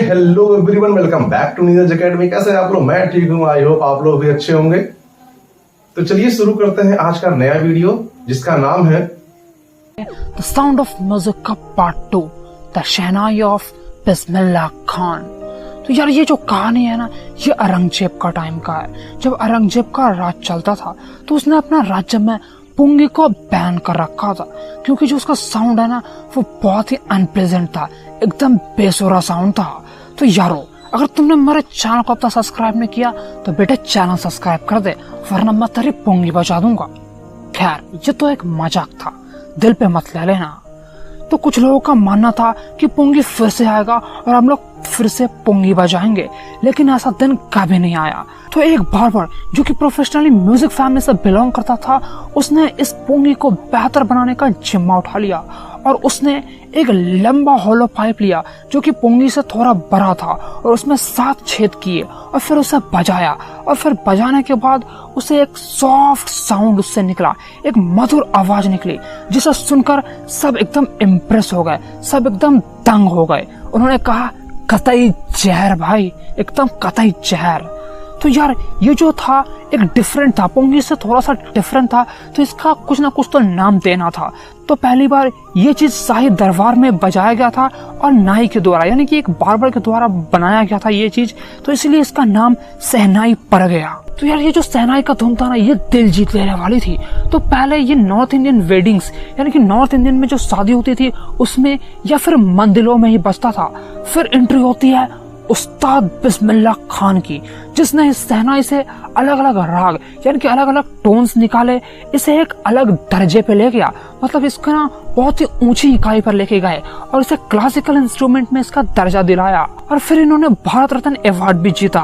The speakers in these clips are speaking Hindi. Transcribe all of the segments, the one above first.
Hello everyone, welcome back to Neeraj academy. कैसे हैं आप लोग? मैं ठीक हूँ, आई होप आप लोग भी अच्छे होंगे। तो चलिए शुरू करते हैं आज का नया वीडियो, जिसका नाम है द साउंड ऑफ म्यूजिक का part 2, the shehnai of Bismillah Khan. तो यार ये जो कहानी है ना, ये औरंगजेब का टाइम का है। जब औरंगजेब का राज चलता था तो उसने अपना राज्य में पुंगी को बैन कर रखा था, क्योंकि जो उसका साउंड है ना वो बहुत ही अनप्लेजेंट था, एकदम बेसुरा साउंड था। तो यारो, अगर तुमने मेरे चैनल को अब तक सब्सक्राइब नहीं किया तो बेटे चैनल सब्सक्राइब कर दे, वरना मैं तेरी पुंगी बजा दूंगा। खैर, ये तो एक मजाक था, दिल पे मत ले लेना। तो कुछ लोगों का मानना था कि पुंगी फिर से आएगा और हम लोग फिर से पुंगी बजाएंगे, लेकिन ऐसा दिन कभी नहीं आया। तो एक बार्बर जो कि प्रोफेशनली म्यूजिक फैमिली से बिलोंग करता था, उसने इस पुंगी को बेहतर बनाने का जिम्मा उठा लिया और उसने एक लंबा होलो पाइप लिया जो कि पुंगी से थोड़ा बड़ा था और उसमें 7 छेद किए और फिर उसे बजाया। और फिर बजाने के बाद उसे एक सॉफ्ट साउंड उससे निकला, एक मधुर आवाज निकली, जिसे सुनकर सब एकदम इम्प्रेस हो गए, सब एकदम दंग हो गए। उन्होंने कहा, कतई जहर भाई, एकदम कतई जहर। तो यार ये जो था एक डिफरेंट था, पुंगी से थोड़ा सा डिफरेंट था, तो इसका कुछ ना कुछ तो नाम देना था। तो पहली बार ये चीज शाही दरबार में बजाया गया था और नाई के द्वारा, यानी कि एक बार्बर के द्वारा बनाया गया था ये चीज, तो इसलिए इसका नाम शहनाई पड़ गया। तो यार ये जो शहनाई का धुन था ना, ये दिल जीत लेने वाली थी। तो पहले ये नॉर्थ इंडियन वेडिंग्स, यानी कि नॉर्थ इंडियन में जो शादी होती थी उसमें या फिर मंदिरों में ही बजता था। फिर एंट्री होती है उस्ताद बिस्मिल्लाह खान की, जिसने इस शहनाई से अलग अलग राग यानी कि अलग अलग टोन्स निकाले, इसे एक अलग दर्जे पे ले गया, मतलब इसको ना बहुत ही ऊंची इकाई पर लेके गए और इसे क्लासिकल इंस्ट्रूमेंट में इसका दर्जा दिलाया। और फिर इन्होंने भारत रत्न अवार्ड भी जीता।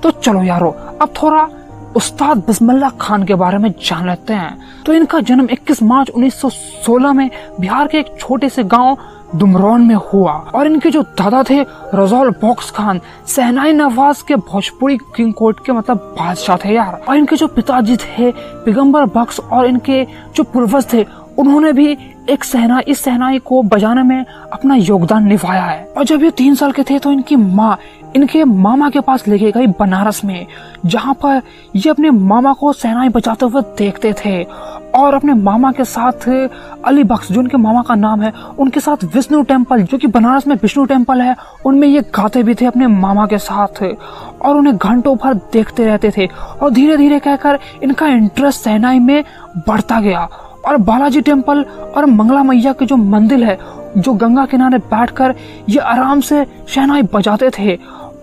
तो चलो यारो, अब थोड़ा उस्ताद बिस्मिल्लाह खान के बारे में जान लेते हैं। तो इनका जन्म 21 मार्च 1916 में बिहार के एक छोटे से गांव दुमरौन में हुआ और इनके जो दादा थे रजौल बख्श खान, शहनाई नवाज के भोजपुरी किंग कोर्ट के मतलब बादशाह थे यार। और इनके जो पिताजी थे पैगंबर बख्श, और इनके जो पूर्वज थे उन्होंने भी इस शहनाई को बजाने में अपना योगदान निभाया है। और जब ये 3 साल के थे तो इनकी माँ इनके मामा के पास लेके गई बनारस में, जहाँ पर ये अपने मामा को शहनाई बजाते हुए देखते थे। और अपने मामा के साथ अली बख्श, जो उनके मामा का नाम है, उनके साथ विष्णु टेम्पल, जो कि बनारस में विष्णु टेम्पल है, उनमें ये गाते भी थे अपने मामा के साथ और उन्हें घंटों भर देखते रहते थे। और धीरे धीरे कहकर इनका इंटरेस्ट शहनाई में बढ़ता गया और बालाजी टेम्पल और मंगला मैया के जो मंदिर है, जो गंगा किनारे बैठकर ये आराम से शहनाई बजाते थे।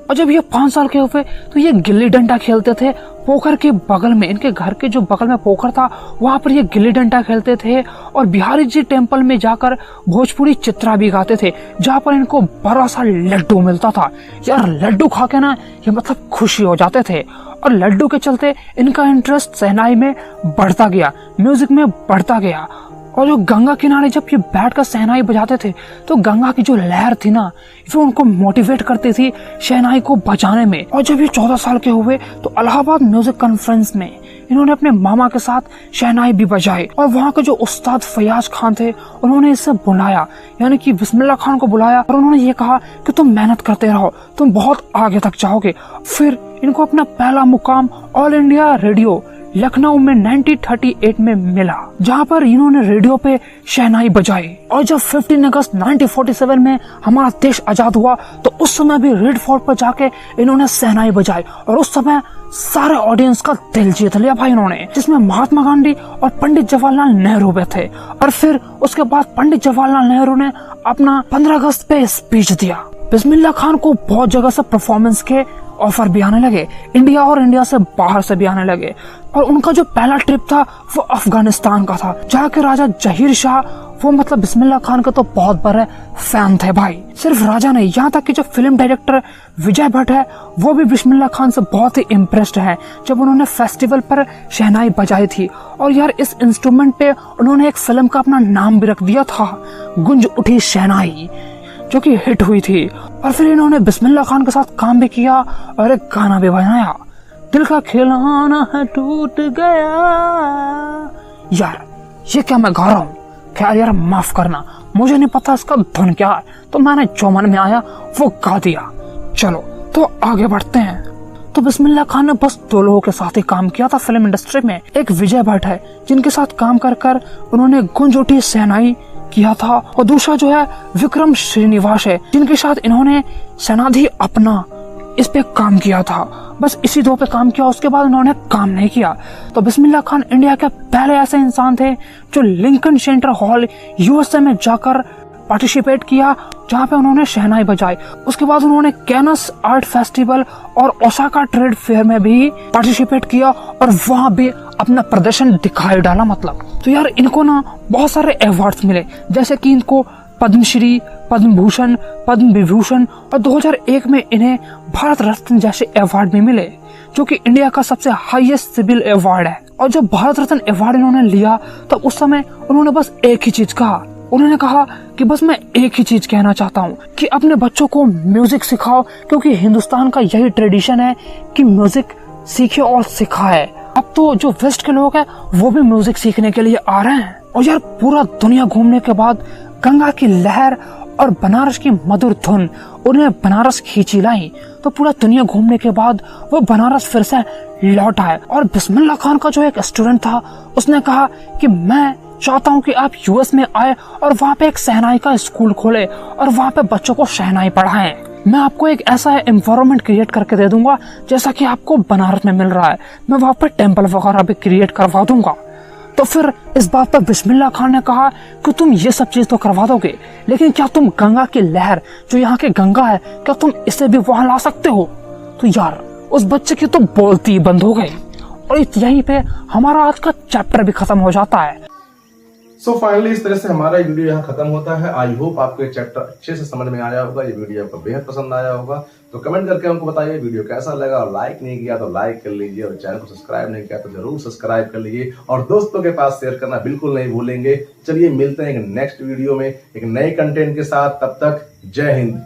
और जब ये 5 साल के हुए तो ये गिल्ली डंडा खेलते थे पोखर के बगल में, इनके घर के जो बगल में पोखर था वहां पर ये गिल्ली डंडा खेलते थे और बिहारी जी टेम्पल में जाकर भोजपुरी चित्रा भी गाते थे, जहाँ पर इनको बड़ा सा लड्डू मिलता था। यार लड्डू खा के ना ये मतलब खुशी हो जाते थे और लड्डू के चलते इनका इंटरेस्ट शहनाई में बढ़ता गया, म्यूजिक में बढ़ता गया। और जो गंगा किनारे जब ये बैठकर शहनाई बजाते थे तो गंगा की जो लहर थी ना, वो उनको मोटिवेट करती थी शहनाई को बजाने में। और जब ये 14 साल के हुए तो इलाहाबाद म्यूजिक कॉन्फ्रेंस में इन्होंने अपने मामा के साथ शहनाई भी बजाई और वहाँ के जो उस्ताद फयाज खान थे उन्होंने इसे बुलाया, यानी कि बिस्मिल्लाह खान को बुलाया और उन्होंने ये कहा कि तुम मेहनत करते रहो, तुम बहुत आगे तक जाओगे। फिर इनको अपना पहला मुकाम ऑल इंडिया रेडियो लखनऊ में 1938 में मिला, जहाँ पर इन्होंने रेडियो पे शहनाई बजाई। और जब 15 अगस्त 1947 में हमारा देश आजाद हुआ तो उस समय भी रेड फोर्ट पर जाके इन्होंने शहनाई बजाई और उस समय सारे ऑडियंस का दिल जीत लिया भाई इन्होंने, जिसमें महात्मा गांधी और पंडित जवाहरलाल नेहरू भी थे। और फिर उसके बाद पंडित जवाहरलाल नेहरू ने अपना 15 अगस्त पे स्पीच दिया। बिस्मिल्लाह खान को बहुत जगह से परफॉर्मेंस के ऑफर भी आने लगे, इंडिया और इंडिया से बाहर से भी आने लगे। और उनका जो पहला ट्रिप था वो अफगानिस्तान का था, जहाँ के राजा जहीर शाह, वो मतलब बिस्मिल्लाह खान के तो बहुत बड़े फैन थे भाई। सिर्फ राजा नहीं, यहाँ तक कि जो फिल्म डायरेक्टर विजय भट्ट है वो भी बिस्मिल्लाह खान से बहुत ही इम्प्रेस्ड है जब उन्होंने फेस्टिवल पर शहनाई बजाई थी। और यार इस इंस्ट्रूमेंट पे उन्होंने एक फिल्म का अपना नाम भी रख दिया था, गूंज उठी शहनाई, जो कि हिट हुई थी। और फिर इन्होंने बिस्मिल्लाह खान के साथ काम भी किया और एक गाना भी बनाया, दिल का खिलौना है टूट गया। यार ये क्या मैं गा रहा हूँ, खैर यार माफ करना, मुझे नहीं पता इसका धुन क्या है, तो मैंने जो मन में आया वो गा दिया। चलो तो आगे बढ़ते हैं। तो बिस्मिल्लाह खान ने बस 2 लोगों के साथ ही काम किया था फिल्म इंडस्ट्री में। एक विजय भट्ट है जिनके साथ काम कर कर उन्होंने गुंज उठी शहनाई किया था, और दूसरा जो है विक्रम श्रीनिवास है जिनके साथ इन्होंने सनाधि अपना इस पे काम किया था। बस इसी 2 पे काम किया, उसके बाद उन्होंने काम नहीं किया। तो बिस्मिल्लाह खान इंडिया के पहले ऐसे इंसान थे जो लिंकन सेंटर हॉल यूएसए में जाकर पार्टिसिपेट किया, जहाँ पे उन्होंने शहनाई बजाई। उसके बाद उन्होंने कैनस आर्ट फेस्टिवल और ओसाका ट्रेड फेयर में भी पार्टिसिपेट किया और वहाँ भी अपना प्रदर्शन दिखाई डाला मतलब। तो यार इनको ना बहुत सारे अवार्ड्स मिले, जैसे कि इनको पद्मश्री, पद्म भूषण, पद्म विभूषण और 2001 में इन्हें भारत रत्न जैसे अवार्ड भी मिले, जो कि इंडिया का सबसे हाईएस्ट सिविल अवार्ड है। और जब भारत रत्न अवार्ड इन्होंने लिया तब उस समय उन्होंने बस एक ही चीज कहा, उन्होंने कहा कि बस मैं एक ही चीज कहना चाहता हूँ कि अपने बच्चों को म्यूजिक सिखाओ, क्योंकि हिंदुस्तान का यही ट्रेडिशन है कि म्यूजिक सीखे और सिखाए। अब तो जो वेस्ट के लोग हैं वो भी म्यूजिक सीखने के लिए आ रहे हैं। और यार पूरा दुनिया घूमने के बाद गंगा की लहर और बनारस की मधुर धुन उन्हें बनारस खींची लाई। तो पूरा दुनिया घूमने के बाद वो बनारस फिर से लौट आए। और बिस्मिल्लाह खान का जो एक स्टूडेंट था उसने कहा कि मैं चाहता हूँ कि आप यूएस में आए और वहाँ पे एक शहनाई का स्कूल खोले और वहाँ पे बच्चों को शहनाई पढ़ाएं। मैं आपको एक ऐसा एनवायरनमेंट क्रिएट करके दे दूंगा जैसा कि आपको बनारस में मिल रहा है। मैं वहाँ पे टेम्पल वगैरह भी क्रिएट करवा दूंगा। तो फिर इस बात पर बिस्मिल्लाह खान ने कहा कि तुम ये सब चीज तो करवा दोगे, लेकिन क्या तुम गंगा की लहर जो यहाँ की गंगा है, क्या तुम इसे भी वहां ला सकते हो? तो यार उस बच्चे की तो बोलती बंद हो गई। और यहीं पे हमारा आज का चैप्टर भी खत्म हो जाता है। सो फाइनली इस तरह से हमारा वीडियो यहाँ खत्म होता है। आई होप आपको ये चैप्टर अच्छे से समझ में आया होगा, ये वीडियो आपको बेहद पसंद आया होगा। तो कमेंट करके हमको बताइए वीडियो कैसा लगा, और लाइक नहीं किया तो लाइक कर लीजिए, और चैनल को सब्सक्राइब नहीं किया तो जरूर सब्सक्राइब कर लीजिए, और दोस्तों के पास शेयर करना बिल्कुल नहीं भूलेंगे। चलिए मिलते हैं एक नेक्स्ट वीडियो में एक नए कंटेंट के साथ, तब तक जय हिंद।